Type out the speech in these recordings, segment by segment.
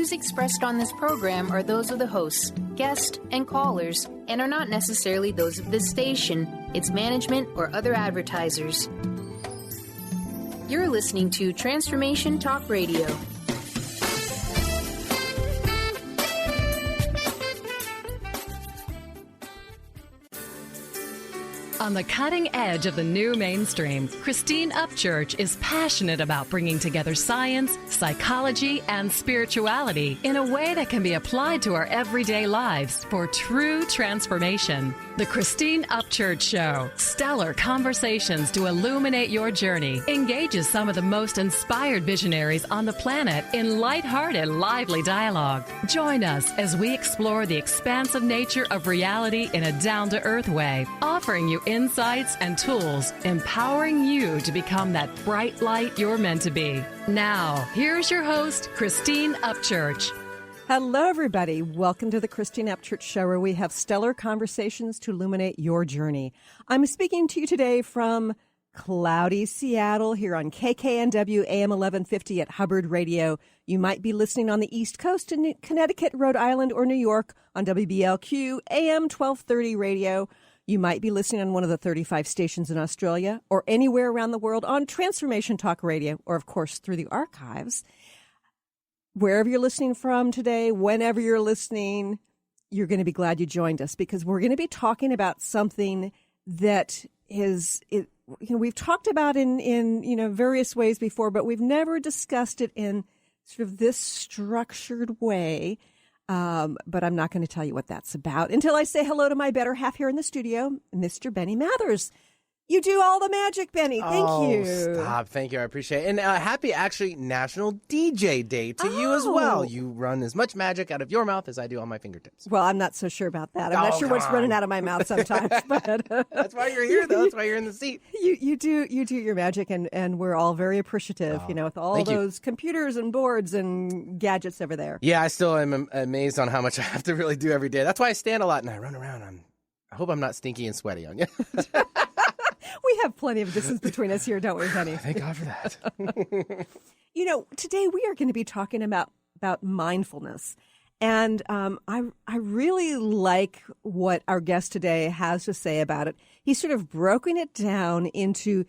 views expressed on this program are those of the hosts, guests, and callers, and are not necessarily those of this station, its management, or other advertisers. You're listening to Transformation Talk Radio. On the cutting edge of the new mainstream, Christine Upchurch is passionate about bringing together science, psychology, and spirituality in a way that can be applied to our everyday lives for true transformation. The Christine Upchurch Show, stellar conversations to illuminate your journey, engages some of the most inspired visionaries on the planet in lighthearted, lively dialogue. Join us as we explore the expansive nature of reality in a down-to-earth way, offering you insights and tools, empowering you to become that bright light you're meant to be. Now, here's your host, Christine Upchurch. Hello, everybody. Welcome to the Christine Upchurch Show, where we have stellar conversations to illuminate your journey. I'm speaking to you today from cloudy Seattle here on KKNW AM 1150 at Hubbard Radio. You might be listening on the East Coast in Connecticut, Rhode Island, or New York on WBLQ AM 1230 Radio. You might be listening on one of the 35 stations in Australia or anywhere around the world on Transformation Talk Radio, or, of course, through the archives. Wherever you're listening from today, whenever you're listening, you're going to be glad you joined us, because we're going to be talking about something that we've talked about in various ways before, but we've never discussed it in sort of this structured way. But I'm not going to tell you what that's about until I say hello to my better half here in the studio, Mr. Benny Mathers. You do all the magic, Benny. Thank you. Stop. Thank you. I appreciate it. And happy, actually, National DJ Day to you as well. You run as much magic out of your mouth as I do on my fingertips. Well, I'm not so sure about that. I'm not sure what's running out of my mouth sometimes. But that's why you're here, though. That's why you're in the seat. You do your magic, and we're all very appreciative, with all those computers and boards and gadgets over there. Yeah, I still am amazed on how much I have to really do every day. That's why I stand a lot and I run around. I hope I'm not stinky and sweaty on you. We have plenty of distance between us here, don't we, Benny? Thank God for that. Today we are going to be talking about mindfulness. And I really like what our guest today has to say about it. He's sort of broken it down into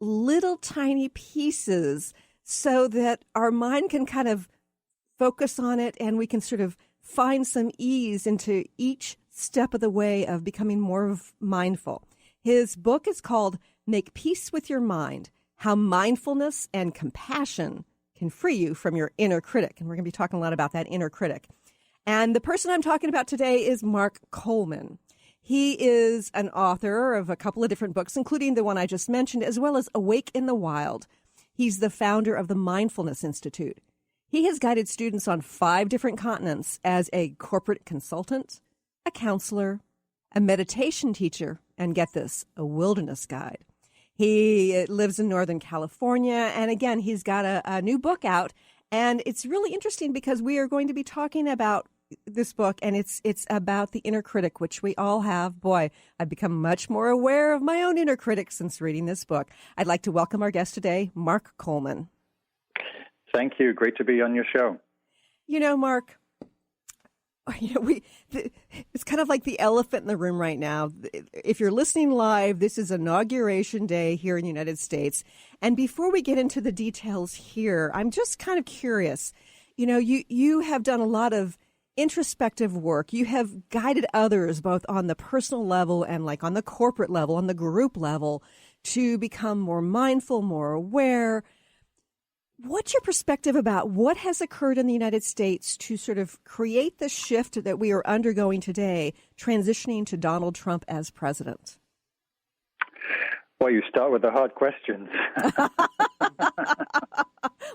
little tiny pieces so that our mind can kind of focus on it, and we can sort of find some ease into each step of the way of becoming more mindful. His book is called Make Peace with Your Mind, How Mindfulness and Compassion Can Free You from Your Inner Critic. And we're going to be talking a lot about that inner critic. And the person I'm talking about today is Mark Coleman. He is an author of a couple of different books, including the one I just mentioned, as well as Awake in the Wild. He's the founder of the Mindfulness Institute. He has guided students on 5 different continents as a corporate consultant, a counselor, a meditation teacher, and get this, a wilderness guide. He lives in Northern California, and again, he's got a new book out, and it's really interesting because we are going to be talking about this book, and it's about the inner critic, which we all have. Boy, I've become much more aware of my own inner critic since reading this book. I'd like to welcome our guest today, Mark Coleman. Thank you. Great to be on your show. Mark, it's kind of like the elephant in the room right now. If you're listening live, this is Inauguration Day here in the United States. And before we get into the details here, I'm just kind of curious. You have done a lot of introspective work. You have guided others both on the personal level and like on the corporate level, on the group level, to become more mindful, more aware. What's your perspective about what has occurred in the United States to sort of create the shift that we are undergoing today, transitioning to Donald Trump as president? Well, you start with the hard questions.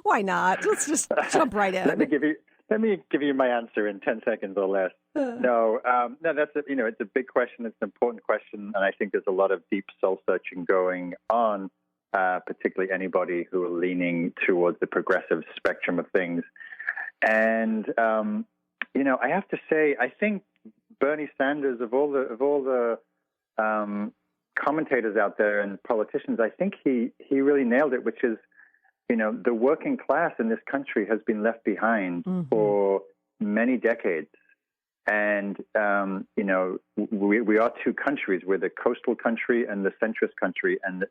Why not? Let's just jump right in. Let me give you my answer in 10 seconds or less. No, that's it's a big question. It's an important question, and I think there's a lot of deep soul searching going on. Particularly anybody who are leaning towards the progressive spectrum of things. And, I have to say, I think Bernie Sanders, of all the commentators out there and politicians, I think he really nailed it, which is, the working class in this country has been left behind for many decades. And, we are two countries. We're the coastal country and the centrist country. And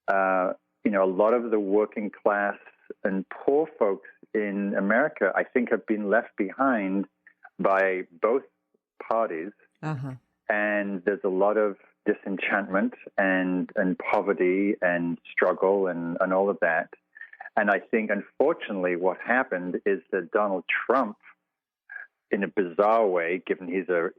a lot of the working class and poor folks in America, I think, have been left behind by both parties. And there's a lot of disenchantment and poverty and struggle and all of that. And I think, unfortunately, what happened is that Donald Trump, in a bizarre way, given he's a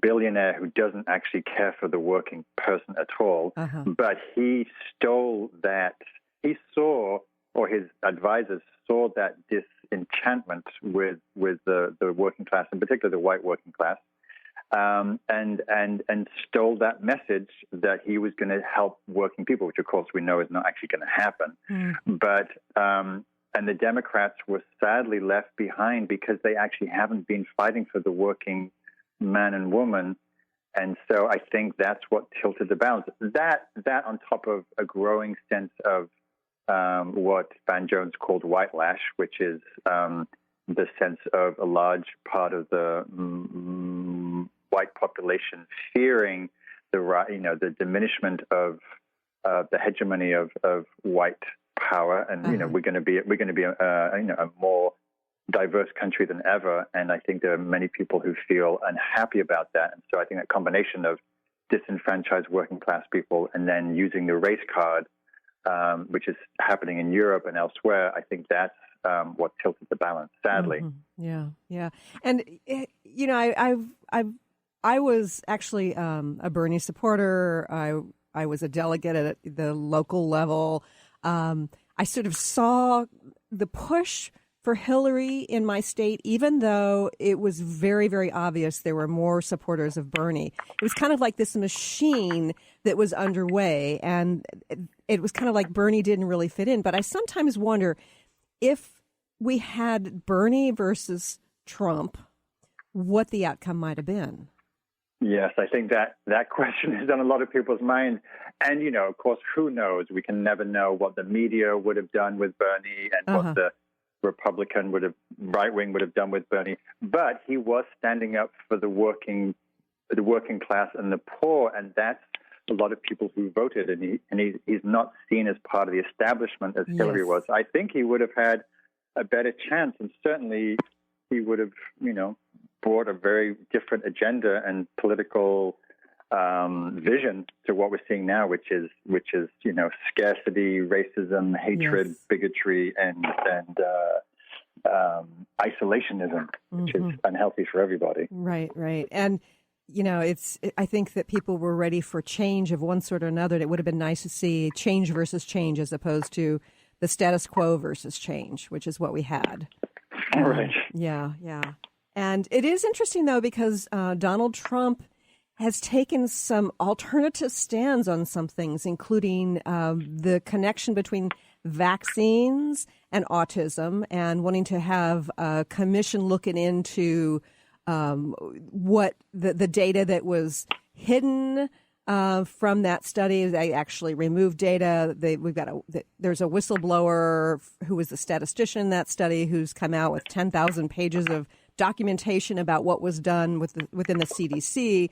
billionaire who doesn't actually care for the working person at all, but he stole that. He saw, or his advisors saw, that disenchantment with the working class, in particular the white working class, and stole that message that he was going to help working people, which of course we know is not actually going to happen. But and the Democrats were sadly left behind because they actually haven't been fighting for the working man and woman. And so I think that's what tilted the balance. That on top of a growing sense of what Van Jones called whitelash, which is the sense of a large part of the white population fearing the diminishment of the hegemony of white power, and we're going to be a more diverse country than ever. And I think there are many people who feel unhappy about that. And so I think that combination of disenfranchised working class people and then using the race card, which is happening in Europe and elsewhere, I think that's what tilted the balance, sadly. Yeah. And I was actually a Bernie supporter. I was a delegate at the local level. I sort of saw the push for Hillary in my state, even though it was very, very obvious there were more supporters of Bernie. It was kind of like this machine that was underway, and it was kind of like Bernie didn't really fit in. But I sometimes wonder if we had Bernie versus Trump, what the outcome might have been. Yes, I think that question is on a lot of people's minds. And, of course, who knows? We can never know what the media would have done with Bernie and what the right wing would have done with Bernie. But he was standing up for the working class and the poor, and that's a lot of people who voted. And he's not seen as part of the establishment as Hillary was. I think he would have had a better chance, and certainly he would have, brought a very different agenda and political vision to what we're seeing now, which is scarcity, racism, hatred, bigotry, and isolationism, which is unhealthy for everybody. Right. And I think that people were ready for change of one sort or another. It would have been nice to see change versus change as opposed to the status quo versus change, which is what we had. Right. Yeah. And it is interesting, though, because Donald Trump has taken some alternative stands on some things, including the connection between vaccines and autism, and wanting to have a commission looking into what the data that was hidden from that study. They actually removed data. There's a whistleblower who was the statistician in that study who's come out with 10,000 pages of documentation about what was done within the CDC,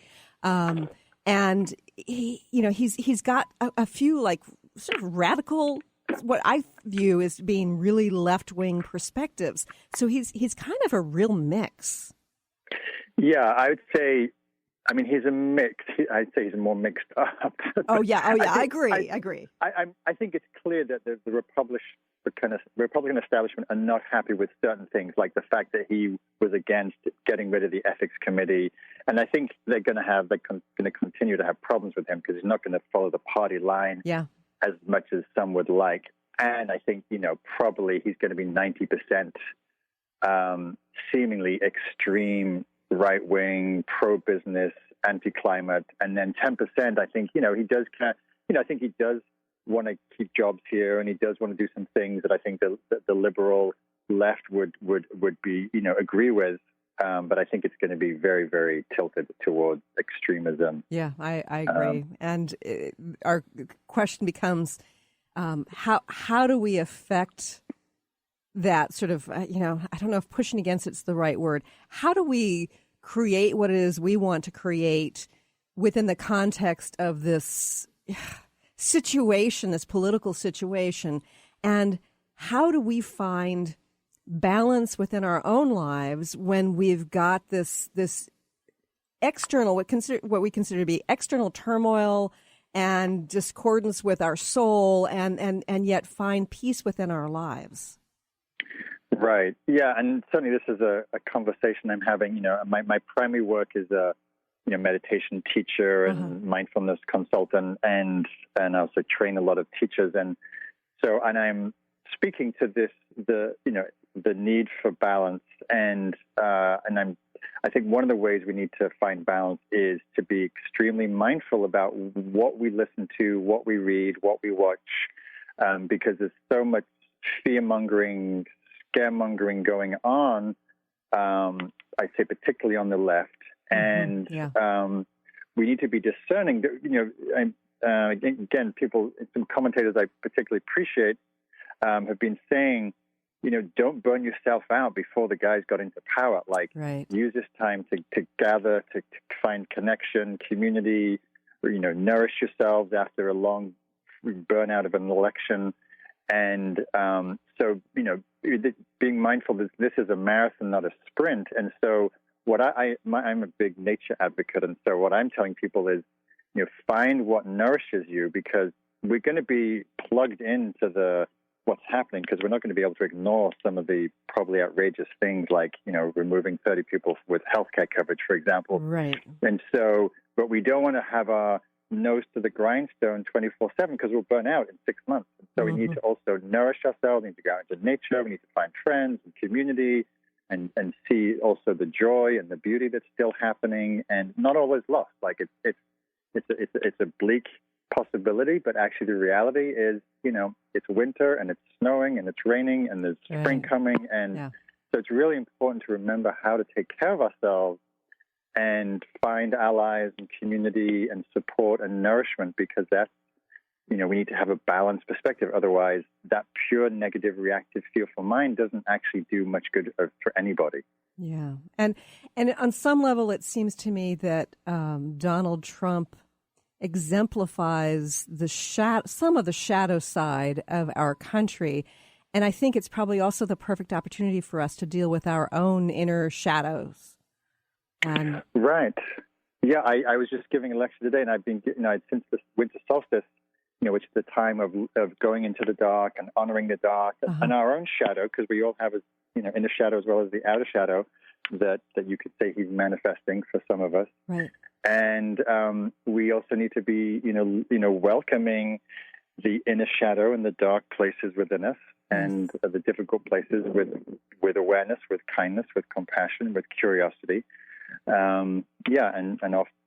and he's got a few like sort of radical, what I view as being really left-wing perspectives. So he's kind of a real mix. Yeah, I would say. I mean, he's a mix. I'd say he's more mixed up. Oh yeah. I agree. I think it's clear that the Republican establishment are not happy with certain things, like the fact that he was against getting rid of the ethics committee, and I think they're going to continue to have problems with him because he's not going to follow the party line as much as some would like. And I think probably he's going to be 90% seemingly extreme right-wing, pro-business, anti-climate, and then 10%. I think he does I think he does want to keep jobs here, and he does want to do some things that I think the liberal left would be agree with. But I think it's going to be very, very tilted towards extremism. Yeah, I agree. And our question becomes, how do we affect that sort of, I don't know if pushing against it's the right word. How do we create what it is we want to create within the context of this situation, this political situation? And how do we find balance within our own lives when we've got this external, what we consider to be external turmoil and discordance with our soul, and yet find peace within our lives? Right. Yeah, and certainly this is a conversation I'm having. My primary work is a meditation teacher and mindfulness consultant, and also train a lot of teachers, and I'm speaking to this the need for balance, and I think one of the ways we need to find balance is to be extremely mindful about what we listen to, what we read, what we watch, because there's so much fear-mongering, scaremongering going on, I'd say particularly on the left. And we need to be discerning. Again, some commentators I particularly appreciate have been saying, don't burn yourself out before the guys got into power. Use this time to gather, to find connection, community, nourish yourselves after a long burnout of an election. And being mindful that this is a marathon, not a sprint. And so I'm a big nature advocate. And so what I'm telling people is, find what nourishes you, because we're going to be plugged into what's happening, because we're not going to be able to ignore some of the probably outrageous things like, removing 30 people with healthcare coverage, for example. Right. And so, but we don't want to have our nose to the grindstone 24/7, because we'll burn out in 6 months. And so we need to also nourish ourselves. We need to go into nature. We need to find friends and community, and see also the joy and the beauty that's still happening, and not always lost. It's a bleak possibility, but actually the reality is, it's winter and it's snowing and it's raining and there's spring coming. And so it's really important to remember how to take care of ourselves and find allies and community and support and nourishment, because that's, we need to have a balanced perspective. Otherwise, that pure negative reactive fearful mind doesn't actually do much good for anybody. Yeah. And on some level, it seems to me that Donald Trump exemplifies some of the shadow side of our country. And I think it's probably also the perfect opportunity for us to deal with our own inner shadows. Right. Yeah, I was just giving a lecture today, and I've been, since the winter solstice, which is the time of going into the dark and honoring the dark and our own shadow, because we all have inner shadow as well as the outer shadow that you could say he's manifesting for some of us. Right. And we also need to be, welcoming the inner shadow and the dark places within us, and the difficult places with awareness, with kindness, with compassion, with curiosity.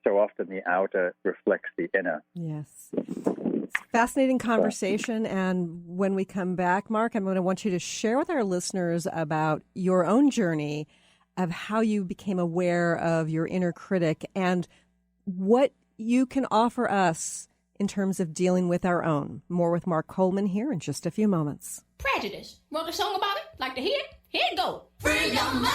So often the outer reflects the inner. Yes. Fascinating conversation. And when we come back, Mark, I'm going to want you to share with our listeners about your own journey of how you became aware of your inner critic and what you can offer us in terms of dealing with our own. More with Mark Coleman here in just a few moments. Prejudice. Wrote a song about it? Like to hear it? Here it goes. Free your mind.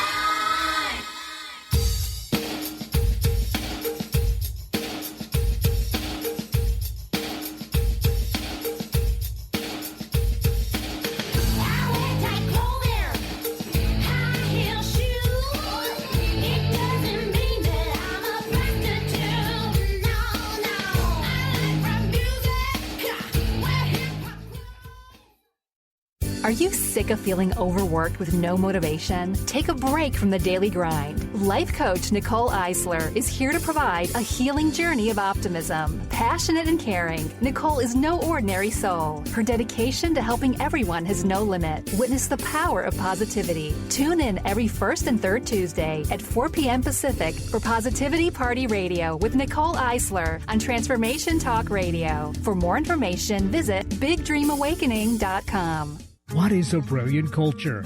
Are you sick of feeling overworked with no motivation? Take a break from the daily grind. Life coach Nicole Eisler is here to provide a healing journey of optimism. Passionate and caring, Nicole is no ordinary soul. Her dedication to helping everyone has no limit. Witness the power of positivity. Tune in every first and third Tuesday at 4 p.m. Pacific for Positivity Party Radio with Nicole Eisler on Transformation Talk Radio. For more information, visit BigDreamAwakening.com. What is a brilliant culture?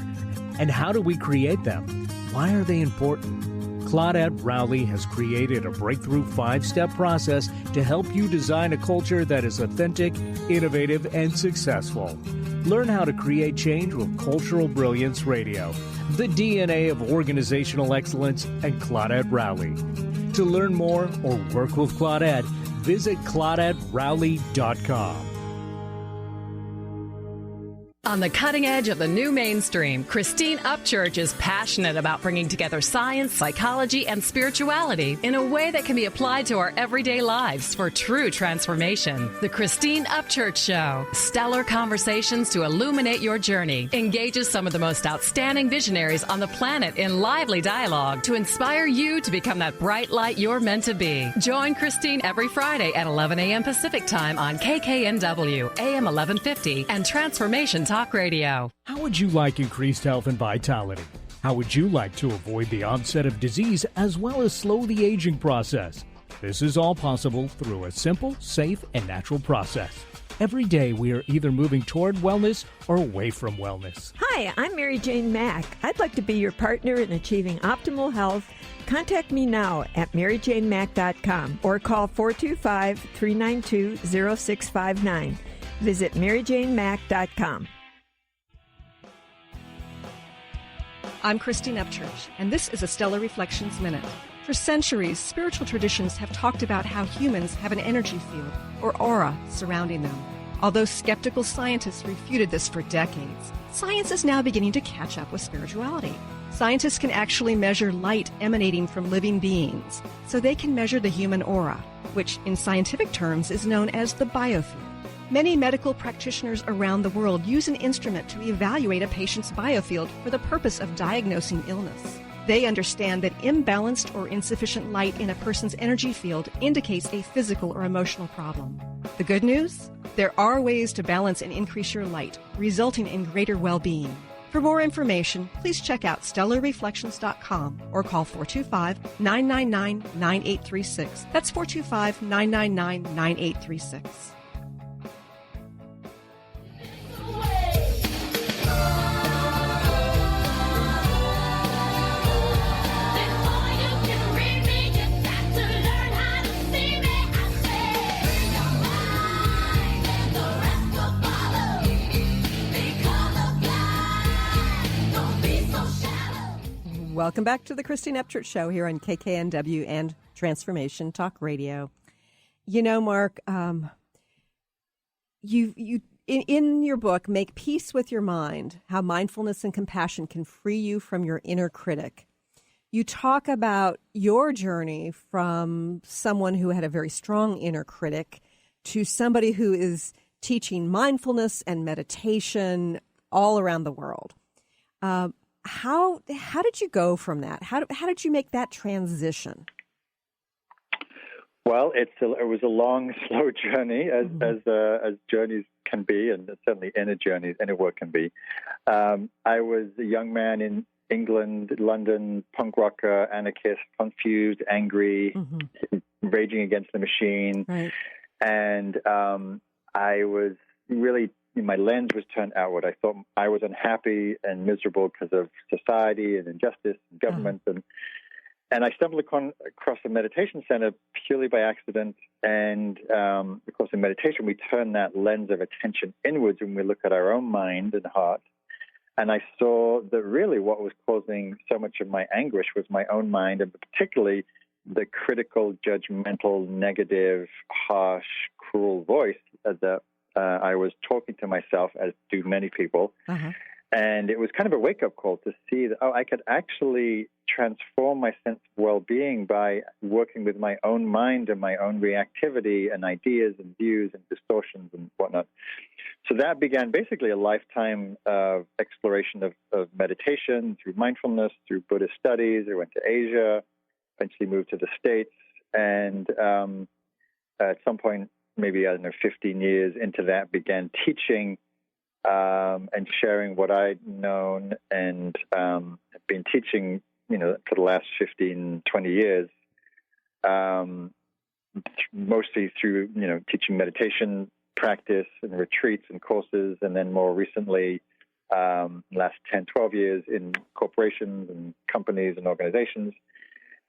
And how do we create them? Why are they important? Claudette Rowley has created a breakthrough 5-step process to help you design a culture that is authentic, innovative, and successful. Learn how to create change with Cultural Brilliance Radio, the DNA of organizational excellence, and Claudette Rowley. To learn more or work with Claudette, visit ClaudetteRowley.com. On the cutting edge of the new mainstream, Christine Upchurch is passionate about bringing together science, psychology, and spirituality in a way that can be applied to our everyday lives for true transformation. The Christine Upchurch Show, stellar conversations to illuminate your journey, engages some of the most outstanding visionaries on the planet in lively dialogue to inspire you to become that bright light you're meant to be. Join Christine every Friday at 11 a.m. Pacific Time on KKNW, AM 1150, and Transformation Talk Radio. How would you like increased health and vitality? How would you like to avoid the onset of disease as well as slow the aging process? This is all possible through a simple, safe, and natural process. Every day we are either moving toward wellness or away from wellness. Hi, I'm Mary Jane Mack. I'd like to be your partner in achieving optimal health. Contact me now at maryjanemack.com or call 425-392-0659. Visit maryjanemack.com. I'm Christine Upchurch, and this is a Stellar Reflections Minute. For centuries, spiritual traditions have talked about how humans have an energy field, or aura, surrounding them. Although skeptical scientists refuted this for decades, science is now beginning to catch up with spirituality. Scientists can actually measure light emanating from living beings, so they can measure the human aura, which in scientific terms is known as the biofield. Many medical practitioners around the world use an instrument to evaluate a patient's biofield for the purpose of diagnosing illness. They understand that imbalanced or insufficient light in a person's energy field indicates a physical or emotional problem. The good news? There are ways to balance and increase your light, resulting in greater well-being. For more information, please check out stellarreflections.com or call 425-999-9836. That's 425-999-9836. Welcome back to the Christine Upchurch Show here on KKNW and Transformation Talk Radio. You know, Mark, you in your book, Make Peace with Your Mind, How Mindfulness and Compassion Can Free You from Your Inner Critic. You talk about your journey from someone who had a very strong inner critic to somebody who is teaching mindfulness and meditation all around the world. How did you go from that? How did you make that transition? Well, it was a long, slow journey, as journeys can be, and certainly inner journeys, inner work can be. I was a young man in England, London, punk rocker, anarchist, confused, angry, raging against the machine, right. And I was really. My lens was turned outward. I thought I was unhappy and miserable because of society and injustice and government. And I stumbled across a meditation center purely by accident. And, of course, in meditation, we turn that lens of attention inwards when we look at our own mind and heart. And I saw that really what was causing so much of my anguish was my own mind, and particularly the critical, judgmental, negative, harsh, cruel voice that I was talking to myself, as do many people, and it was kind of a wake-up call to see that, I could actually transform my sense of well-being by working with my own mind and my own reactivity and ideas and views and distortions and whatnot. So that began basically a lifetime of exploration of meditation through mindfulness, through Buddhist studies. I went to Asia, eventually moved to the States, and at some point, maybe, 15 years into that, began teaching and sharing what I'd known, and have been teaching, for the last 15, 20 years, mostly through, teaching meditation practice and retreats and courses, and then more recently, last 10, 12 years in corporations and companies and organizations.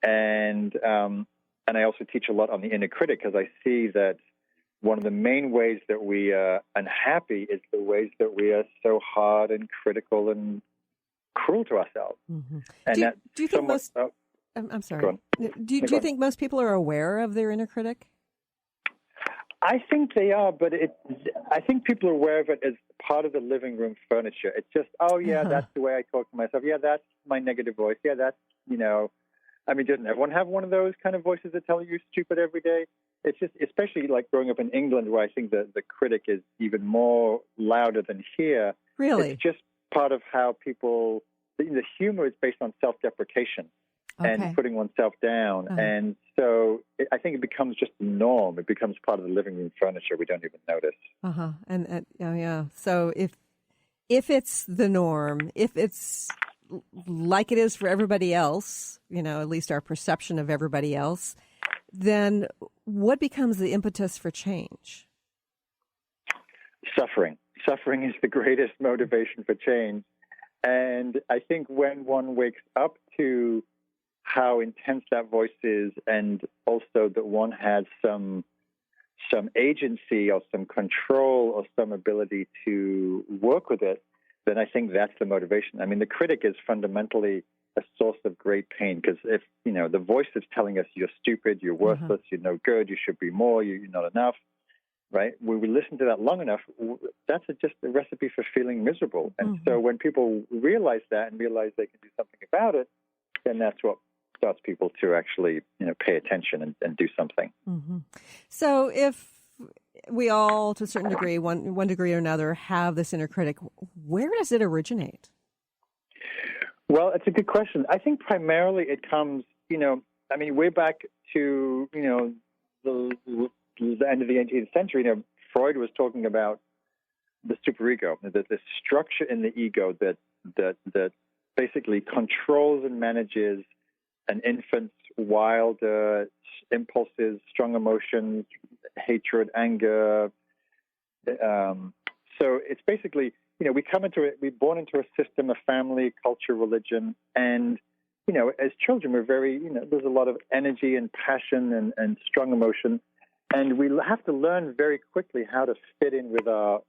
And I also teach a lot on the inner critic because I see that one of the main ways that we are unhappy is the ways that we are so hard and critical and cruel to ourselves. Mm-hmm. And do you think most? I'm sorry. Do you think most people are aware of their inner critic? I think they are, but I think people are aware of it as part of the living room furniture. It's just, oh, yeah, that's the way I talk to myself. Yeah, that's my negative voice. Yeah, that's, I mean, doesn't everyone have one of those kind of voices that tell you you're stupid every day? It's just, especially like growing up in England, where I think the critic is even more louder than here. Really? It's just part of how people, the humor is based on self-deprecation. Okay. And putting oneself down. And so I think it becomes just the norm. It becomes part of the living room furniture. We don't even notice. And yeah. So if it's the norm, if it's like it is for everybody else, at least our perception of everybody else, then what becomes the impetus for change? Suffering. Suffering is the greatest motivation for change. And I think when one wakes up to how intense that voice is, and also that one has some agency or some control or some ability to work with it, then I think that's the motivation. I mean, the critic is fundamentally a source of great pain, because if, the voice is telling us you're stupid, you're worthless, you're no good, you should be more, you're not enough, right? When we listen to that long enough, that's just a recipe for feeling miserable. And so when people realize that and realize they can do something about it, then that's what starts people to actually, pay attention and do something. Mm-hmm. So if we all, to a certain degree, one degree or another, have this inner critic, where does it originate? Well, it's a good question. I think primarily it comes, way back to, the end of the 18th century. Freud was talking about the superego, the structure in the ego that basically controls and manages an infant's wild impulses, strong emotions, hatred, anger. So it's basically, we come into it, we're born into a system of family, culture, religion, and, as children, we're very, there's a lot of energy and passion and strong emotion, and we have to learn very quickly how to fit in with our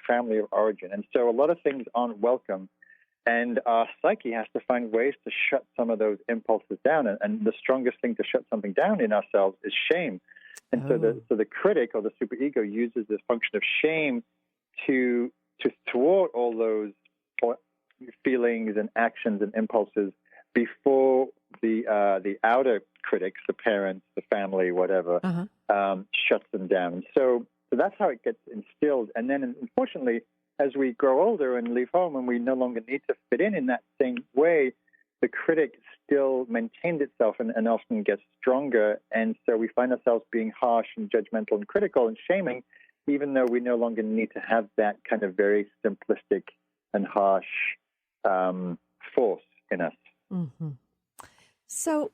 family of origin. And so a lot of things aren't welcome. And our psyche has to find ways to shut some of those impulses down. And the strongest thing to shut something down in ourselves is shame. And so the critic or the superego uses this function of shame to thwart all those feelings and actions and impulses before the outer critics, the parents, the family, whatever, shuts them down. So that's how it gets instilled. And then, unfortunately, as we grow older and leave home and we no longer need to fit in that same way, the critic still maintains itself and often gets stronger. And so we find ourselves being harsh and judgmental and critical and shaming, even though we no longer need to have that kind of very simplistic and harsh force in us. Mm-hmm. So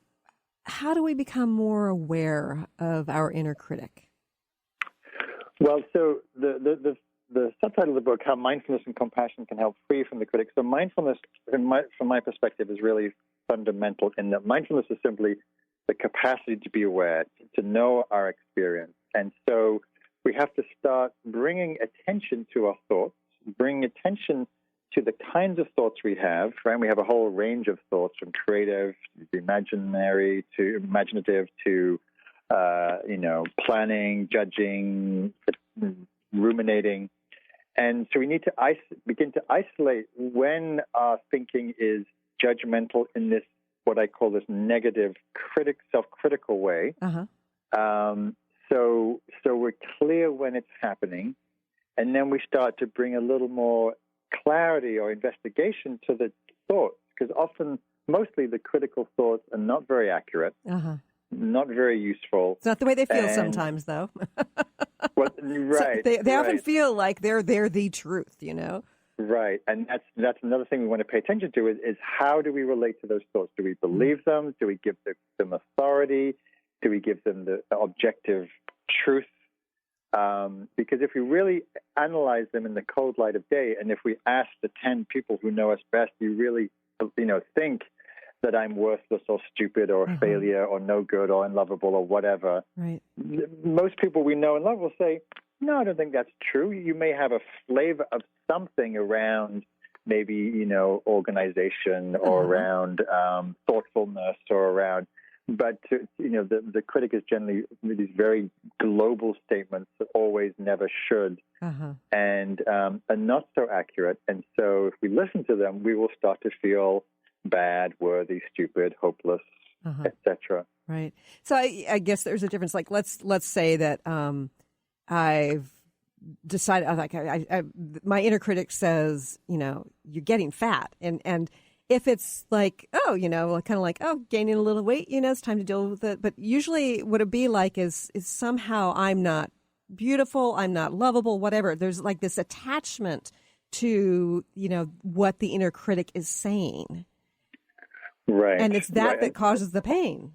how do we become more aware of our inner critic? Well, so the subtitle of the book, How Mindfulness and Compassion Can Help Free from the Critic. So mindfulness, from my perspective, is really fundamental in that mindfulness is simply the capacity to be aware, to know our experience. And so we have to start bringing attention to our thoughts, bring attention to the kinds of thoughts we have, right? We have a whole range of thoughts, from creative, to imaginative, to planning, judging, ruminating. And so we need to begin to isolate when our thinking is judgmental in this, what I call this negative, self-critical way. So we're clear when it's happening, and then we start to bring a little more clarity or investigation to the thoughts, because mostly the critical thoughts are not very accurate, not very useful. It's not the way they feel sometimes, though. Right. So they often feel like they're the truth, Right, and that's another thing we want to pay attention to is how do we relate to those thoughts? Do we believe them? Do we give them authority? Do we give them the objective truth? Because if we really analyze them in the cold light of day, and if we ask the 10 people who know us best, you really, think that I'm worthless or stupid or a failure or no good or unlovable or whatever. Right. Most people we know and love will say, no, I don't think that's true. You may have a flavor of something around maybe, organization or around thoughtfulness or around, but, the critic is generally these very global statements that always, never, should, and are not so accurate. And so if we listen to them, we will start to feel bad, worthy, stupid, hopeless, etc. Right. So I guess there's a difference. Like let's say that I've decided, my inner critic says, you're getting fat, and if it's like, kind of like, gaining a little weight, it's time to deal with it. But usually, what it'd be like is somehow I'm not beautiful, I'm not lovable, whatever. There's like this attachment to what the inner critic is saying. Right. And it's that causes the pain.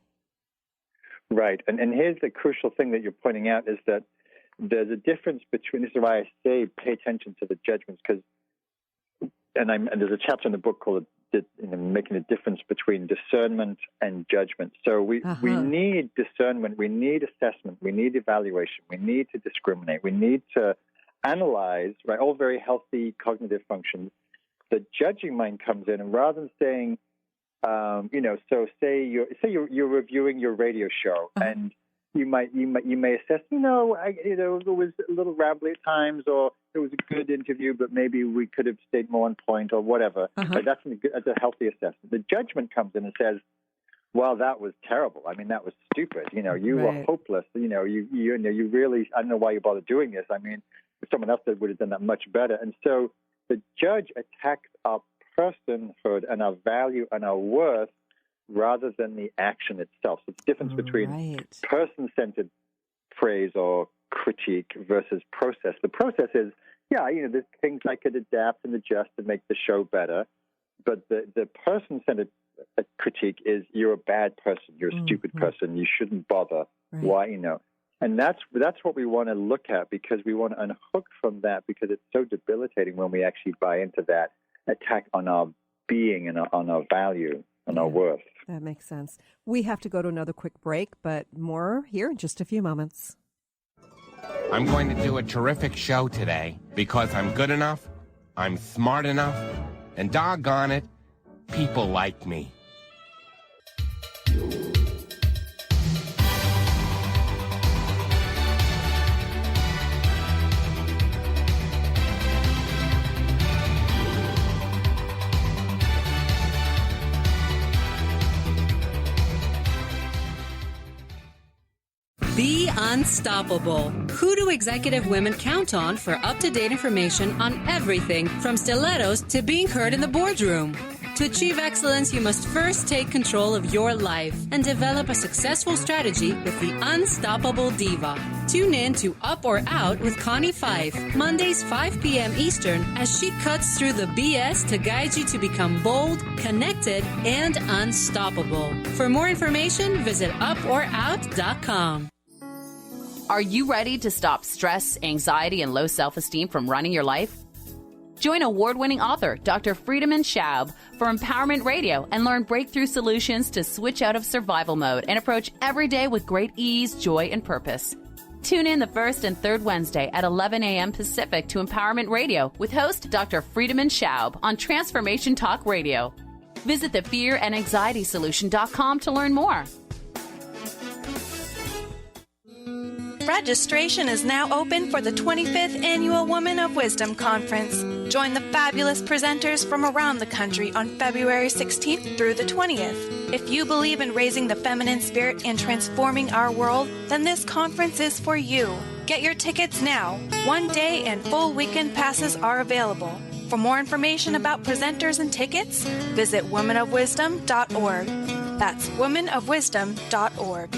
Right. And here's the crucial thing that you're pointing out is that there's a difference between, this is why I say pay attention to the judgments, because, and there's a chapter in the book called Making a Difference Between Discernment and Judgment. So we need discernment, we need assessment, we need evaluation, we need to discriminate, we need to analyze, right, all very healthy cognitive functions. The judging mind comes in, and rather than saying, so say you're reviewing your radio show, and you may assess, it was a little rambly at times, or it was a good interview, but maybe we could have stayed more on point, or whatever. But that's a healthy assessment. The judgment comes in and says, well, that was terrible. I mean, that was stupid. You were hopeless. You really, I don't know why you bothered doing this. I mean, if someone else would have done that much better. And so the judge attacks our personhood and our value and our worth rather than the action itself. So it's the difference between person-centered praise or critique versus process. The process is, there's things I could adapt and adjust and make the show better. But the person-centered critique is, you're a bad person, you're a stupid person, you shouldn't bother. Why, And that's what we want to look at, because we want to unhook from that, because it's so debilitating when we actually buy into that attack on our being and on our value and our worth. That makes sense. We have to go to another quick break, but more here in just a few moments. I'm going to do a terrific show today because I'm good enough, I'm smart enough, and doggone it, people like me. Be unstoppable. Who do executive women count on for up-to-date information on everything from stilettos to being heard in the boardroom? To achieve excellence, you must first take control of your life and develop a successful strategy with the Unstoppable Diva. Tune in to Up or Out with Connie Fife, Mondays 5 p.m. Eastern, as she cuts through the BS to guide you to become bold, connected, and unstoppable. For more information, visit uporout.com. Are you ready to stop stress, anxiety, and low self-esteem from running your life? Join award-winning author Dr. Friedemann Schaub for Empowerment Radio and learn breakthrough solutions to switch out of survival mode and approach every day with great ease, joy, and purpose. Tune in the first and third Wednesday at 11 a.m. Pacific to Empowerment Radio with host Dr. Friedemann Schaub on Transformation Talk Radio. Visit thefearandanxietysolution.com to learn more. Registration is now open for the 25th Annual Woman of Wisdom Conference. Join the fabulous presenters from around the country on February 16th through the 20th. If you believe in raising the feminine spirit and transforming our world, then this conference is for you. Get your tickets now. One-day and full weekend passes are available. For more information about presenters and tickets, visit womanofwisdom.org. That's womanofwisdom.org.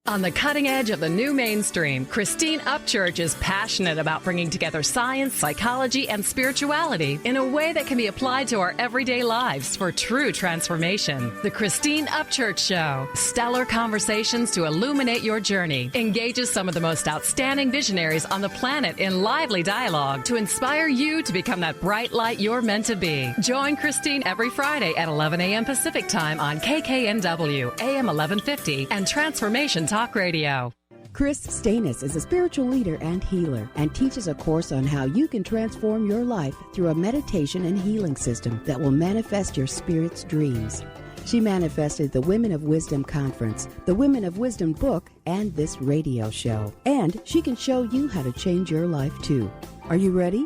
On the cutting edge of the new mainstream, Christine Upchurch is passionate about bringing together science, psychology, and spirituality in a way that can be applied to our everyday lives for true transformation. The Christine Upchurch Show, stellar conversations to illuminate your journey, engages some of the most outstanding visionaries on the planet in lively dialogue to inspire you to become that bright light you're meant to be. Join Christine every Friday at 11 a.m. Pacific Time on KKNW, AM 1150, and Transformation Talk Radio. Chris Stanis is a spiritual leader and healer and teaches a course on how you can transform your life through a meditation and healing system that will manifest your spirit's dreams. She manifested the Women of Wisdom Conference, the Women of Wisdom book, and this radio show. And she can show you how to change your life too. Are you ready?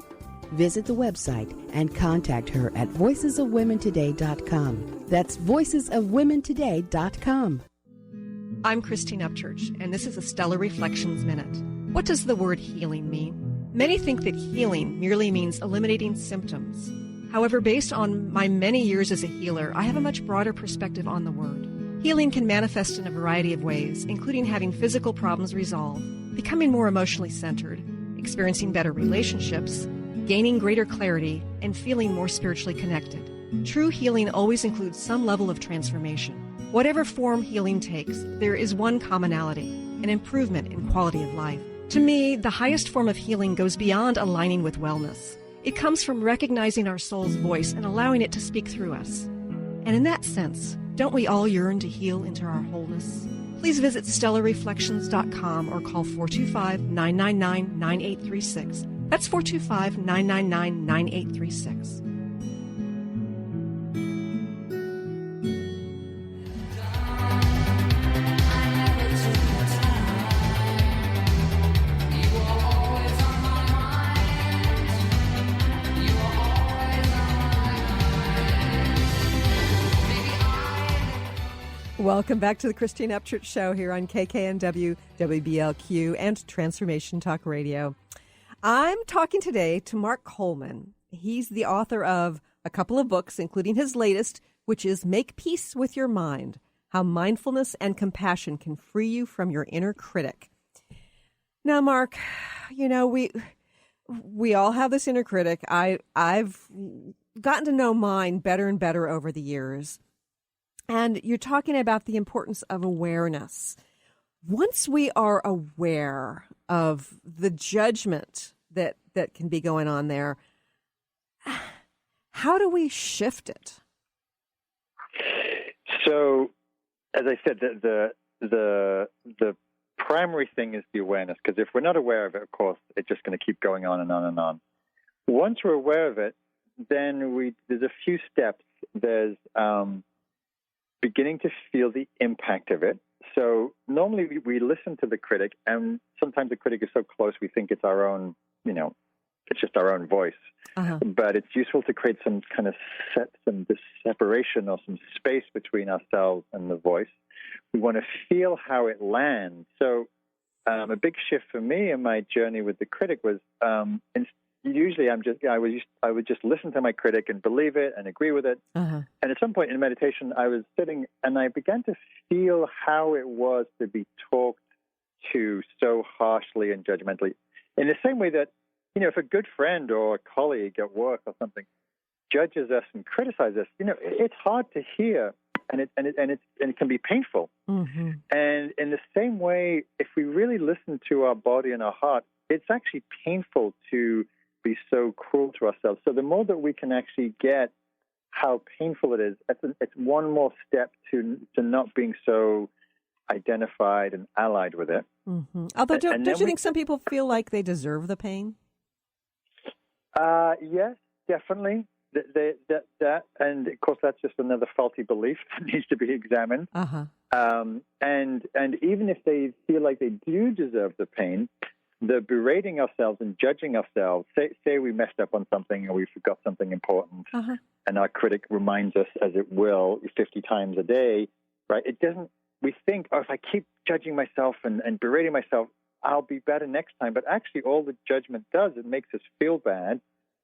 Visit the website and contact her at voicesofwomentoday.com. That's voicesofwomentoday.com. I'm Christine Upchurch, and this is a Stellar Reflections Minute. What does the word healing mean? Many think that healing merely means eliminating symptoms. However, based on my many years as a healer, I have a much broader perspective on the word. Healing can manifest in a variety of ways, including having physical problems resolved, becoming more emotionally centered, experiencing better relationships, gaining greater clarity, and feeling more spiritually connected. True healing always includes some level of transformation. Whatever form healing takes, there is one commonality, an improvement in quality of life. To me, the highest form of healing goes beyond aligning with wellness. It comes from recognizing our soul's voice and allowing it to speak through us. And in that sense, don't we all yearn to heal into our wholeness? Please visit stellarreflections.com or call 425-999-9836. That's 425-999-9836. Welcome back to the Christine Upchurch Show here on KKNW, WBLQ, and Transformation Talk Radio. I'm talking today to Mark Coleman. He's the author of a couple of books, including his latest, which is Make Peace with Your Mind, How Mindfulness and Compassion Can Free You from Your Inner Critic. Now, Mark, you know, we all have this inner critic. I've gotten to know mine better and better over the years. And you're talking about the importance of awareness. Once we are aware of the judgment that can be going on there, how do we shift it? So, as I said, the primary thing is the awareness, because if we're not aware of it, of course, it's just going to keep going on and on and on. Once we're aware of it, then there's a few steps. There's beginning to feel the impact of it. So normally we listen to the critic, and sometimes the critic is so close we think it's our own, it's just our own voice. Uh-huh. But it's useful to create some kind of separation or some space between ourselves and the voice. We want to feel how it lands. So a big shift for me in my journey with the critic was usually I would just listen to my critic and believe it and agree with it. Uh-huh. And at some point in meditation, I was sitting and I began to feel how it was to be talked to so harshly and judgmentally. In the same way that, if a good friend or a colleague at work or something judges us and criticizes us, it's hard to hear and it can be painful. Mm-hmm. And in the same way, if we really listen to our body and our heart, it's actually painful to be so cruel to ourselves. So the more that we can actually get how painful it is, it's one more step to not being so identified and allied with it. Mm-hmm. Although, don't you think some people feel like they deserve the pain? Yes, definitely. That, and of course, that's just another faulty belief that needs to be examined. Uh-huh. And even if they feel like they do deserve the pain, the berating ourselves and judging ourselves, say we messed up on something or we forgot something important, uh-huh. and our critic reminds us, as it will, 50 times a day, right? It doesn't, we think, if I keep judging myself and berating myself, I'll be better next time. But actually, all the judgment does, it makes us feel bad.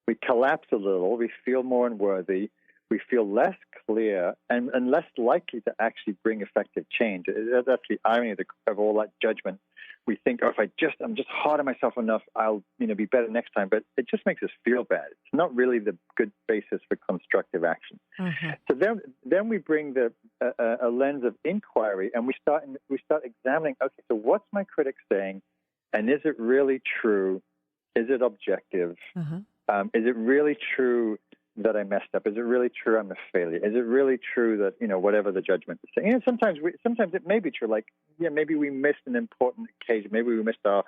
We collapse a little. We feel more unworthy. we feel less clear and less likely to actually bring effective change. That's the irony of all that judgment. We think, oh, if I'm just hard on myself enough, I'll be better next time. But it just makes us feel bad. It's not really the good basis for constructive action. Mm-hmm. So then we bring a lens of inquiry, and we start examining. Okay, so what's my critic saying, and is it really true? Is it objective? Uh-huh. Is it really true that I messed up? Is it really true I'm a failure? Is it really true that, whatever the judgment is saying? And sometimes it may be true. Like, maybe we missed an important occasion. Maybe we missed our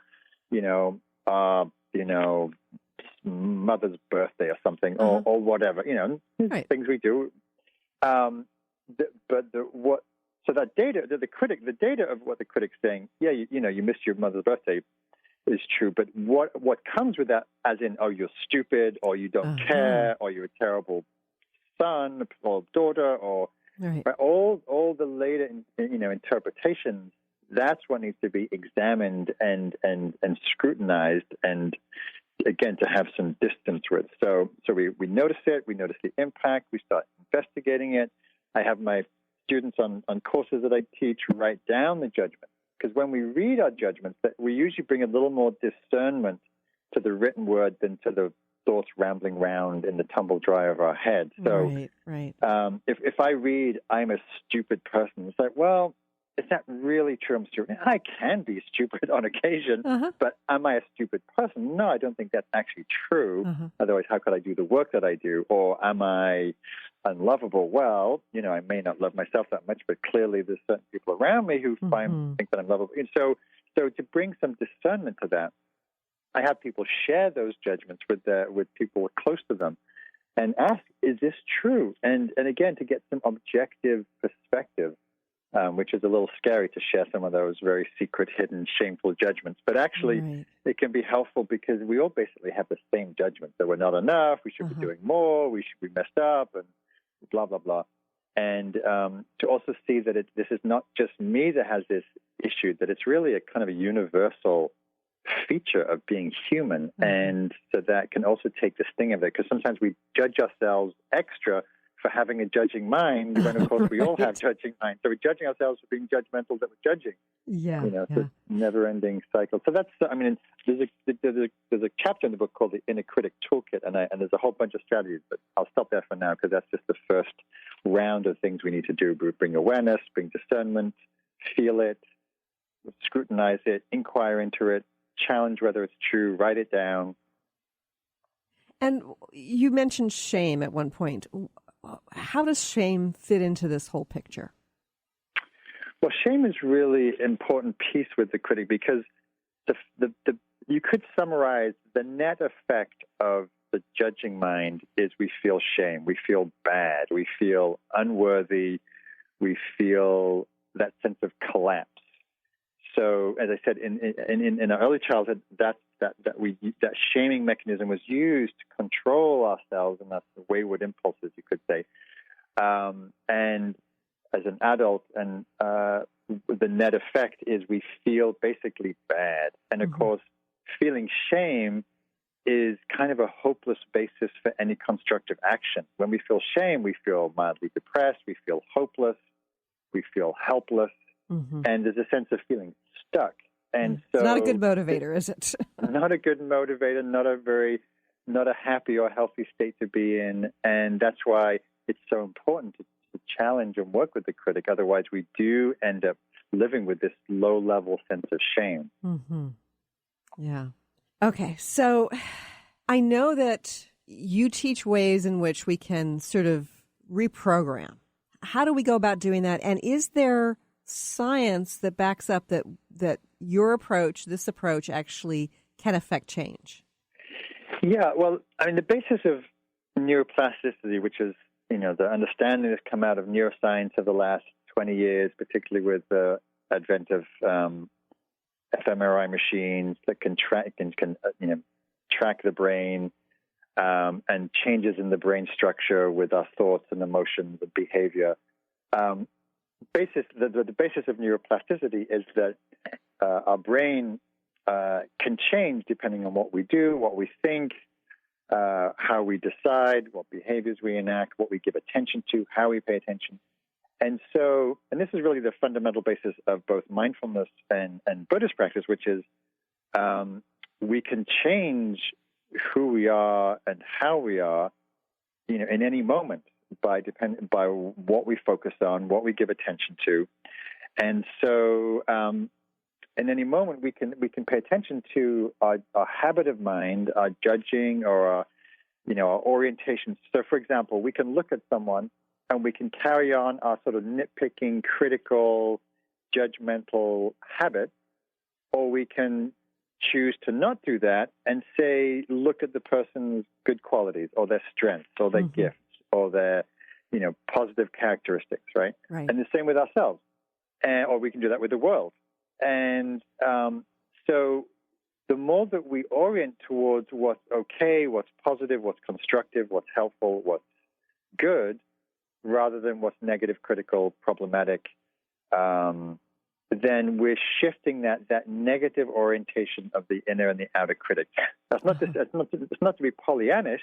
mother's birthday or something, or whatever, right. Things we do. So that data, the data of what the critic's saying, you missed your mother's birthday, is true, but what comes with that, as in, oh, you're stupid, or you don't care, or you're a terrible son or daughter, or right. all the later interpretations, that's what needs to be examined and scrutinized, and again to have some distance with. So we notice it, we notice the impact, we start investigating it. I have my students on courses that I teach write down the judgment. Because when we read our judgments, we usually bring a little more discernment to the written word than to the thoughts rambling around in the tumble dryer of our head. So right. If I read, I'm a stupid person, it's like, well, is that really true? I'm stupid. I can be stupid on occasion, but am I a stupid person? No, I don't think that's actually true. Otherwise, how could I do the work that I do? Or am I unlovable? Well, I may not love myself that much, but clearly there's certain people around me who think that I'm lovable. And so to bring some discernment to that, I have people share those judgments with people close to them and ask, is this true? And again, to get some objective perspective, which is a little scary to share some of those very secret, hidden, shameful judgments. But actually, it can be helpful because we all basically have the same judgment, that we're not enough, we should be doing more, we messed up, and blah, blah, blah. And to also see that this is not just me that has this issue, that it's really a kind of a universal feature of being human. And so that can also take the sting of it, because sometimes we judge ourselves extra for having a judging mind, when of course we all have judging minds. So we're judging ourselves for being judgmental that we're judging. It's a never-ending cycle. So that's, there's a chapter in the book called the Inner Critic Toolkit, and there's a whole bunch of strategies, but I'll stop there for now because that's just the first round of things we need to do. Bring awareness, bring discernment, feel it, scrutinize it, inquire into it, challenge whether it's true, write it down. And you mentioned shame at one point. How does shame fit into this whole picture? Well, shame is really an important piece with the critic, because you could summarize the net effect of the judging mind is we feel shame, we feel bad, we feel unworthy, we feel that sense of collapse. So, as I said, in our early childhood, that shaming mechanism was used to control ourselves, and that's the wayward impulses, you could say. And as an adult, and the net effect is we feel basically bad. And of course, feeling shame is kind of a hopeless basis for any constructive action. When we feel shame, we feel mildly depressed, we feel hopeless, we feel helpless, and there's a sense of feeling stuck. And so it's not a good motivator, is it? Not a good motivator, not a happy or healthy state to be in. And that's why it's so important to challenge and work with the critic. Otherwise, we do end up living with this low-level sense of shame. Yeah. Okay, so I know that you teach ways in which we can sort of reprogram. How do we go about doing that? And is there science that backs up that your approach, this approach, actually can affect change? Yeah, well, the basis of neuroplasticity, which is, the understanding that's come out of neuroscience over the last 20 years, particularly with the advent of fMRI machines that can track the brain, and changes in the brain structure with our thoughts and emotions and behavior. The basis of neuroplasticity is that our brain can change depending on what we do, what we think, how we decide, what behaviors we enact, what we give attention to, how we pay attention. And this is really the fundamental basis of both mindfulness and Buddhist practice, which is we can change who we are and how we are, in any moment by what we focus on, what we give attention to. And so in any moment we can pay attention to our habit of mind, our judging, or our orientation. So for example, we can look at someone and we can carry on our sort of nitpicking, critical, judgmental habit, or we can choose to not do that and say, look at the person's good qualities or their strengths or their gifts or their, positive characteristics, right? And the same with ourselves. Or we can do that with the world. And so the more that we orient towards what's okay, what's positive, what's constructive, what's helpful, what's good, rather than what's negative, critical, problematic, then we're shifting that negative orientation of the inner and the outer critic. That's not it's not to be Pollyannish,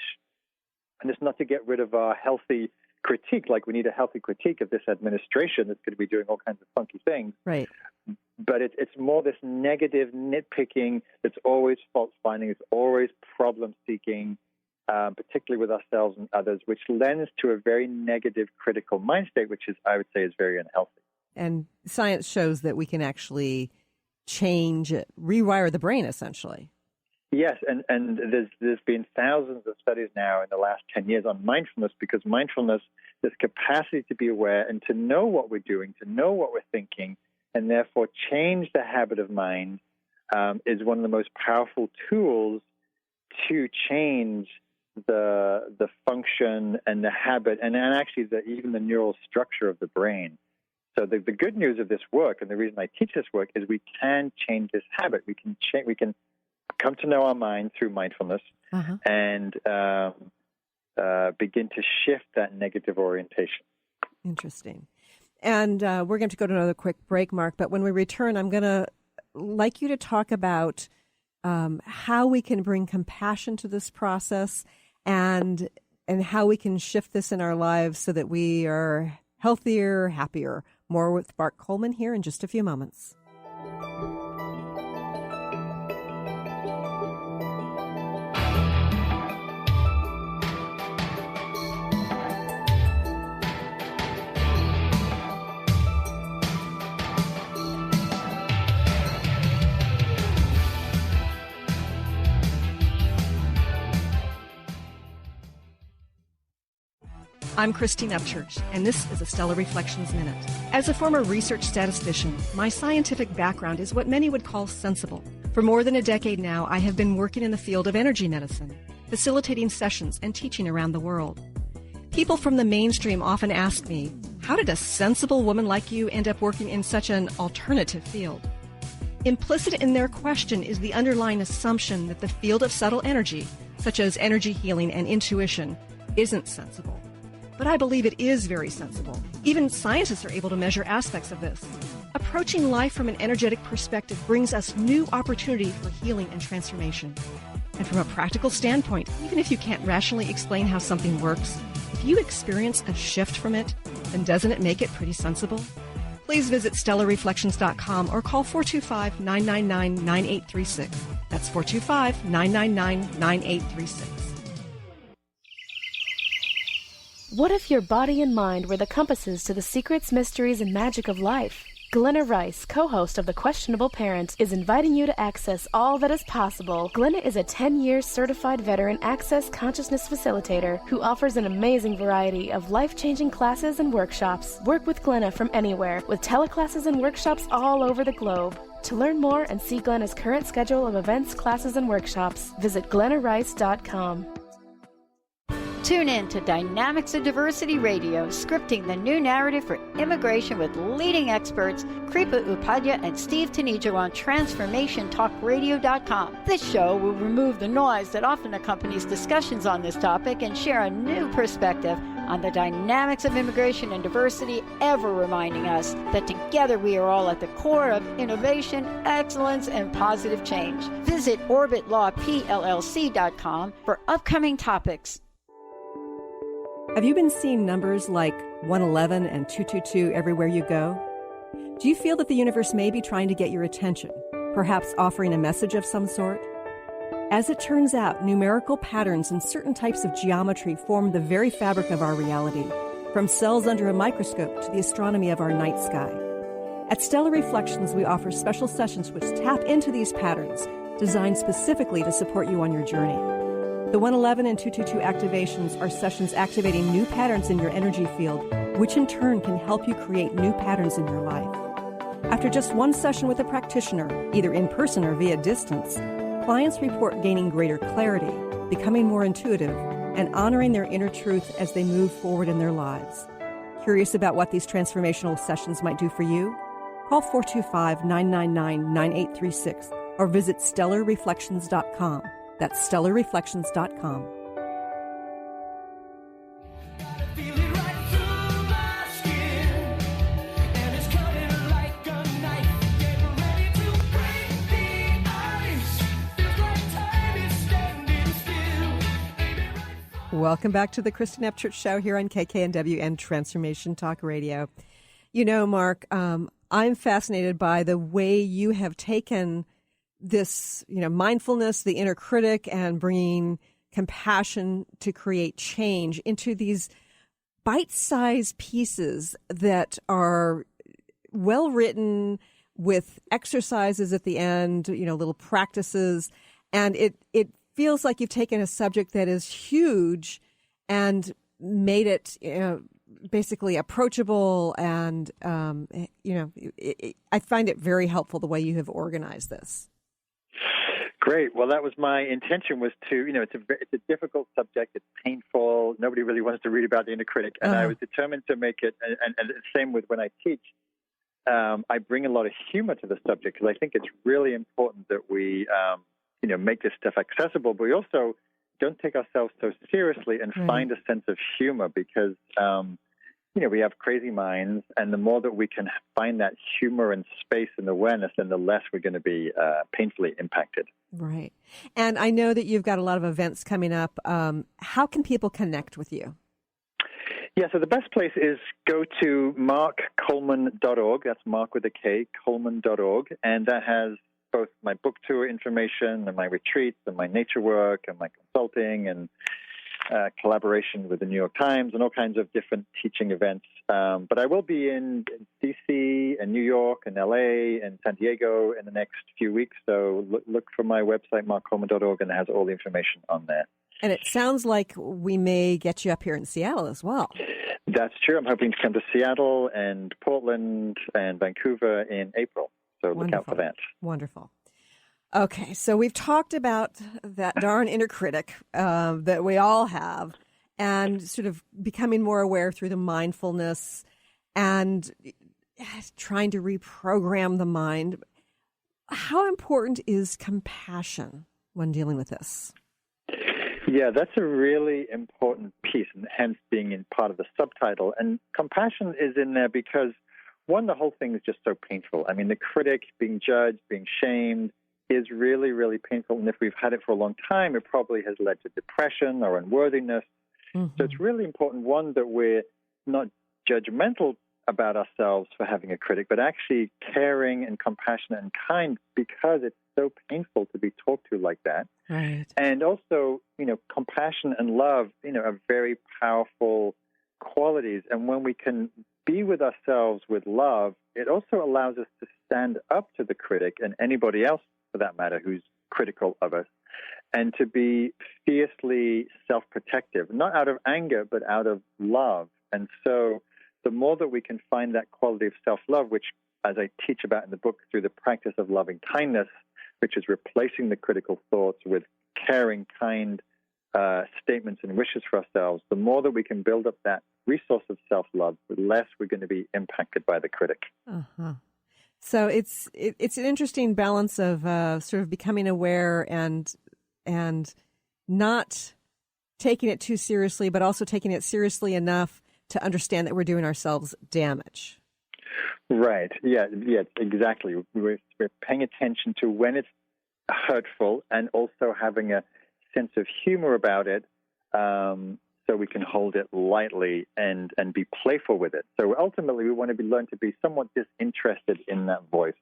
and it's not to get rid of our healthy critique, like we need a healthy critique of this administration that's going to be doing all kinds of funky things. Right. But it's more this negative nitpicking that's always fault-finding, it's always problem-seeking, particularly with ourselves and others, which lends to a very negative, critical mind state, which I would say is very unhealthy. And science shows that we can actually rewire the brain, essentially. Yes, and there's been thousands of studies now in the last 10 years on mindfulness, because mindfulness, this capacity to be aware and to know what we're doing, to know what we're thinking, and therefore change the habit of mind, is one of the most powerful tools to change the function and the habit, and actually even the neural structure of the brain. So the good news of this work, and the reason I teach this work, is we can change this habit. We can come to know our mind through mindfulness and begin to shift that negative orientation. Interesting. And we're going to go to another quick break, Mark, but when we return, I'm going to like you to talk about how we can bring compassion to this process and how we can shift this in our lives so that we are healthier, happier. More with Mark Coleman here in just a few moments. I'm Christine Upchurch, and this is a Stellar Reflections Minute. As a former research statistician, my scientific background is what many would call sensible. For more than a decade now, I have been working in the field of energy medicine, facilitating sessions and teaching around the world. People from the mainstream often ask me, how did a sensible woman like you end up working in such an alternative field? Implicit in their question is the underlying assumption that the field of subtle energy, such as energy healing and intuition, isn't sensible. But I believe it is very sensible. Even scientists are able to measure aspects of this. Approaching life from an energetic perspective brings us new opportunity for healing and transformation. And from a practical standpoint, even if you can't rationally explain how something works, if you experience a shift from it, then doesn't it make it pretty sensible? Please visit stellarreflections.com or call 425-999-9836. That's 425-999-9836. What if your body and mind were the compasses to the secrets, mysteries, and magic of life? Glenna Rice, co-host of The Questionable Parent, is inviting you to access all that is possible. Glenna is a 10-year certified veteran Access Consciousness facilitator who offers an amazing variety of life-changing classes and workshops. Work with Glenna from anywhere, with teleclasses and workshops all over the globe. To learn more and see Glenna's current schedule of events, classes, and workshops, visit glennarice.com. Tune in to Dynamics of Diversity Radio, scripting the new narrative for immigration with leading experts Kripa Upadhyaya and Steve Tanijo on TransformationTalkRadio.com. This show will remove the noise that often accompanies discussions on this topic and share a new perspective on the dynamics of immigration and diversity, ever reminding us that together we are all at the core of innovation, excellence, and positive change. Visit orbitlawpllc.com for upcoming topics. Have you been seeing numbers like 111 and 222 everywhere you go? Do you feel that the universe may be trying to get your attention, perhaps offering a message of some sort? As it turns out, numerical patterns and certain types of geometry form the very fabric of our reality, from cells under a microscope to the astronomy of our night sky. At Stellar Reflections, we offer special sessions which tap into these patterns, designed specifically to support you on your journey. The 111 and 222 activations are sessions activating new patterns in your energy field, which in turn can help you create new patterns in your life. After just one session with a practitioner, either in person or via distance, clients report gaining greater clarity, becoming more intuitive, and honoring their inner truth as they move forward in their lives. Curious about what these transformational sessions might do for you? Call 425-999-9836 or visit stellarreflections.com. That's stellarreflections.com. Welcome back to the Christine Upchurch Show here on KKNW and Transformation Talk Radio. You know, Mark, I'm fascinated by the way you have taken this, mindfulness, the inner critic, and bringing compassion to create change into these bite-sized pieces that are well written with exercises at the end, little practices, and it feels like you've taken a subject that is huge and made it, basically approachable. And, I find it very helpful the way you have organized this. Great. Well, that was my intention, was to, it's a difficult subject. It's painful. Nobody really wants to read about the inner critic. And I was determined to make it, and the same with when I teach, I bring a lot of humor to the subject because I think it's really important that we, make this stuff accessible, but we also don't take ourselves so seriously and find a sense of humor because, we have crazy minds, and the more that we can find that humor and space and awareness, then the less we're going to be painfully impacted. Right. And I know that you've got a lot of events coming up. How can people connect with you? Yeah, so the best place is go to markcoleman.org. That's Mark with a K, Coleman.org. And that has both my book tour information and my retreats and my nature work and my consulting and collaboration with the New York Times and all kinds of different teaching events. But I will be in D.C. and New York and L.A. and San Diego in the next few weeks. So look for my website, markcoleman.org, and it has all the information on there. And it sounds like we may get you up here in Seattle as well. That's true. I'm hoping to come to Seattle and Portland and Vancouver in April. So look out for that. Wonderful. Okay, so we've talked about that darn inner critic that we all have and sort of becoming more aware through the mindfulness and trying to reprogram the mind. How important is compassion when dealing with this? Yeah, that's a really important piece, and hence being in part of the subtitle. And compassion is in there because, one, the whole thing is just so painful. I mean, the critic being judged, being shamed, is really, really painful. And if we've had it for a long time, it probably has led to depression or unworthiness. Mm-hmm. So it's really important, one, that we're not judgmental about ourselves for having a critic, but actually caring and compassionate and kind, because it's so painful to be talked to like that. Right. And also, compassion and love, are very powerful qualities. And when we can be with ourselves with love, it also allows us to stand up to the critic and anybody else, for that matter, who's critical of us, and to be fiercely self-protective, not out of anger, but out of love. And so the more that we can find that quality of self-love, which, as I teach about in the book, through the practice of loving kindness, which is replacing the critical thoughts with caring, kind statements and wishes for ourselves, the more that we can build up that resource of self-love, the less we're going to be impacted by the critic. Uh-huh. So it's an interesting balance of sort of becoming aware and not taking it too seriously, but also taking it seriously enough to understand that we're doing ourselves damage. Right. Yeah, exactly. We're paying attention to when it's hurtful and also having a sense of humor about it, so we can hold it lightly and be playful with it. So ultimately, we want to learn to be somewhat disinterested in that voice.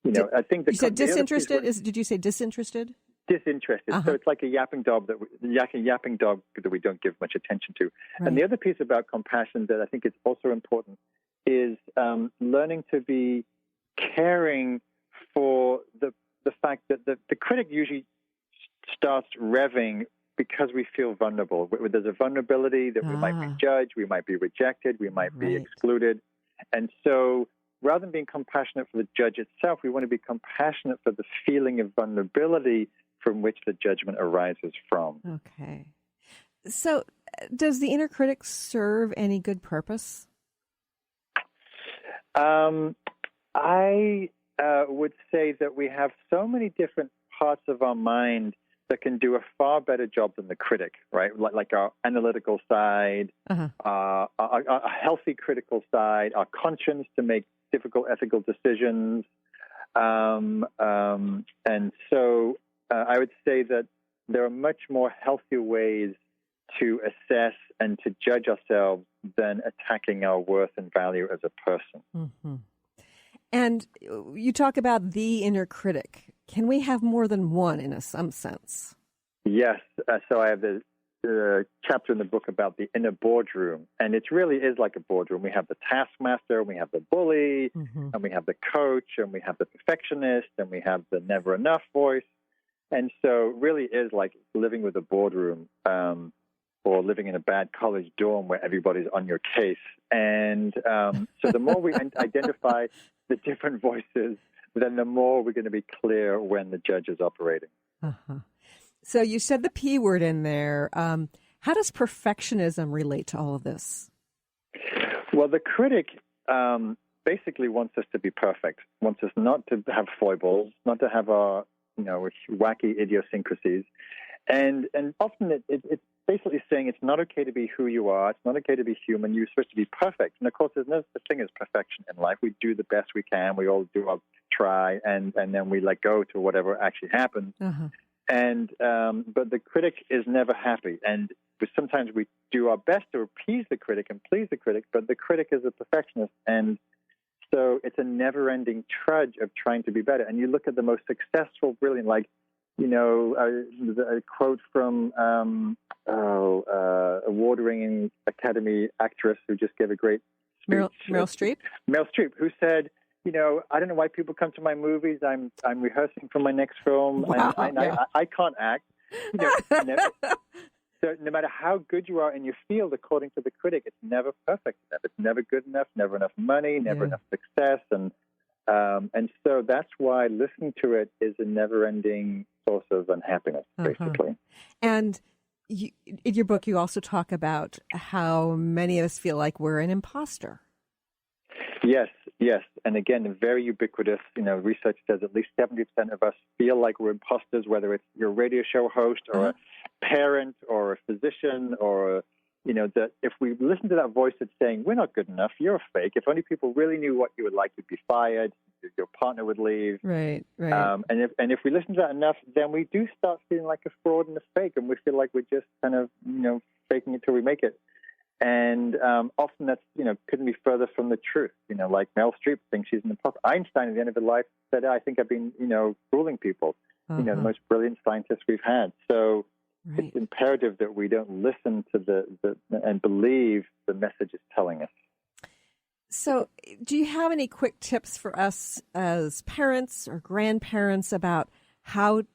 I think you said disinterested. Did you say disinterested? Disinterested. So it's like a yapping dog that we don't give much attention to. Right. And the other piece about compassion that I think is also important is learning to be caring for the fact that the critic usually starts revving because we feel vulnerable. There's a vulnerability that we might be judged, we might be rejected, we might be excluded. And so rather than being compassionate for the judge itself, we want to be compassionate for the feeling of vulnerability from which the judgment arises from. Okay. So does the inner critic serve any good purpose? I would say that we have so many different parts of our mind that can do a far better job than the critic, right? Like our analytical side, our healthy critical side, our conscience to make difficult ethical decisions. And so I would say that there are much more healthier ways to assess and to judge ourselves than attacking our worth and value as a person. Mm-hmm. And you talk about the inner critic. Can we have more than one in some sense? Yes. So I have the chapter in the book about the inner boardroom, and it really is like a boardroom. We have the taskmaster, we have the bully, and we have the coach, and we have the perfectionist, and we have the never enough voice. And so it really is like living with a boardroom, or living in a bad college dorm where everybody's on your case. And so the more we identify the different voices, then the more we're going to be clear when the judge is operating. So you said the P word in there. How does perfectionism relate to all of this? Well, the critic basically wants us to be perfect, wants us not to have foibles, not to have our wacky idiosyncrasies. And often it's basically saying it's not okay to be who you are. It's not okay to be human. You're supposed to be perfect. And, of course, there's no such thing as perfection in life. We do the best we can. We all do our try, and then we let go to whatever actually happens. And but the critic is never happy. And sometimes we do our best to appease the critic and please the critic, but the critic is a perfectionist. And so it's a never-ending trudge of trying to be better. And you look at the most successful, brilliant, a quote from award-winning Academy actress who just gave a great speech. Meryl Streep? Meryl Streep, who said, I don't know why people come to my movies. I'm rehearsing for my next film. Wow, I can't act. So no matter how good you are in your field, according to the critic, it's never perfect enough. It's never good enough, never enough money, never enough success. And so that's why listening to it is a never-ending source of unhappiness, basically. And in your book, you also talk about how many of us feel like we're an imposter. Yes. And again, very ubiquitous. Research says at least 70% of us feel like we're imposters, whether it's your radio show host or a parent or a physician or, that if we listen to that voice that's saying, we're not good enough, you're a fake. If only people really knew what you would like, you'd be fired, your partner would leave. Right. And if we listen to that enough, then we do start feeling like a fraud and a fake, and we feel like we're just kind of, faking it till we make it. And often that's, couldn't be further from the truth. Like Meryl Streep thinks she's an imposter. Einstein, at the end of his life, said, I think I've been, fooling people. The most brilliant scientists we've had. So it's imperative that we don't listen to and believe the message is telling us. So do you have any quick tips for us as parents or grandparents about how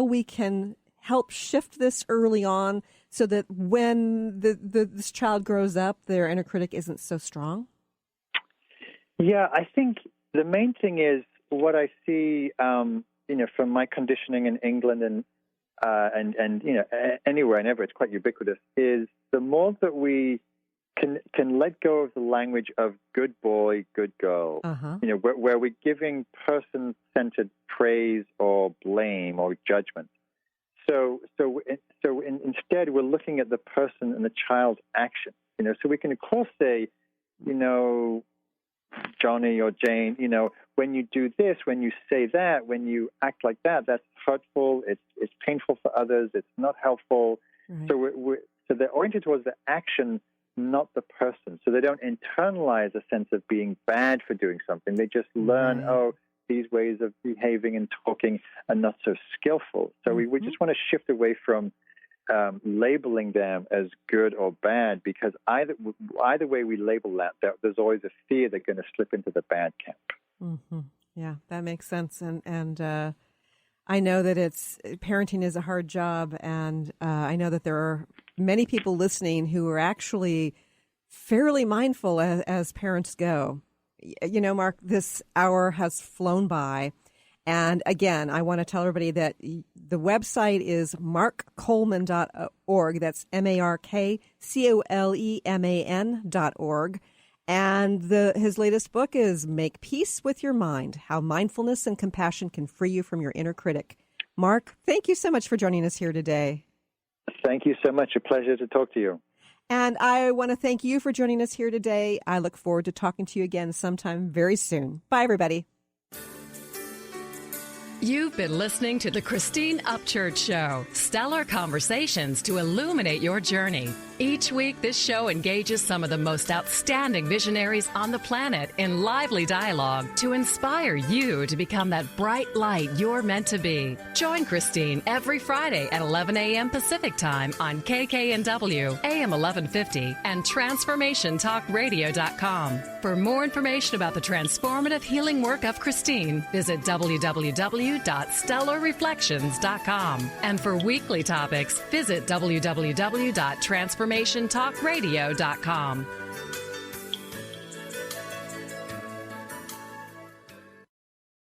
we can help shift this early on so that when this child grows up, their inner critic isn't so strong? Yeah, I think the main thing is what I see, from my conditioning in England and anywhere and ever, it's quite ubiquitous, is the more that we can let go of the language of good boy, good girl, where we're giving person-centered praise or blame or judgment. So So instead, we're looking at the person and the child's action. So we can, of course, say, Johnny or Jane, when you do this, when you say that, when you act like that, that's hurtful. It's painful for others. It's not helpful. Right. So they're oriented towards the action, not the person. So they don't internalize a sense of being bad for doing something. They just learn, these ways of behaving and talking are not so skillful. So we just want to shift away from labeling them as good or bad, because either way we label that, there's always a fear they're going to slip into the bad camp. Mm-hmm. Yeah, that makes sense. And I know that parenting is a hard job, and I know that there are many people listening who are actually fairly mindful as parents go. Mark, this hour has flown by. And again, I want to tell everybody that the website is markcoleman.org. That's MarkColeman.org. And his latest book is Make Peace with Your Mind, How Mindfulness and Compassion Can Free You from Your Inner Critic. Mark, thank you so much for joining us here today. Thank you so much. A pleasure to talk to you. And I want to thank you for joining us here today. I look forward to talking to you again sometime very soon. Bye, everybody. You've been listening to the Christine Upchurch Show, stellar conversations to illuminate your journey. Each week, this show engages some of the most outstanding visionaries on the planet in lively dialogue to inspire you to become that bright light you're meant to be. Join Christine every Friday at 11 a.m. Pacific Time on KKNW, AM 1150, and TransformationTalkRadio.com. For more information about the transformative healing work of Christine, visit www.stellarreflections.com. And for weekly topics, visit www.transformationtalkradio.com.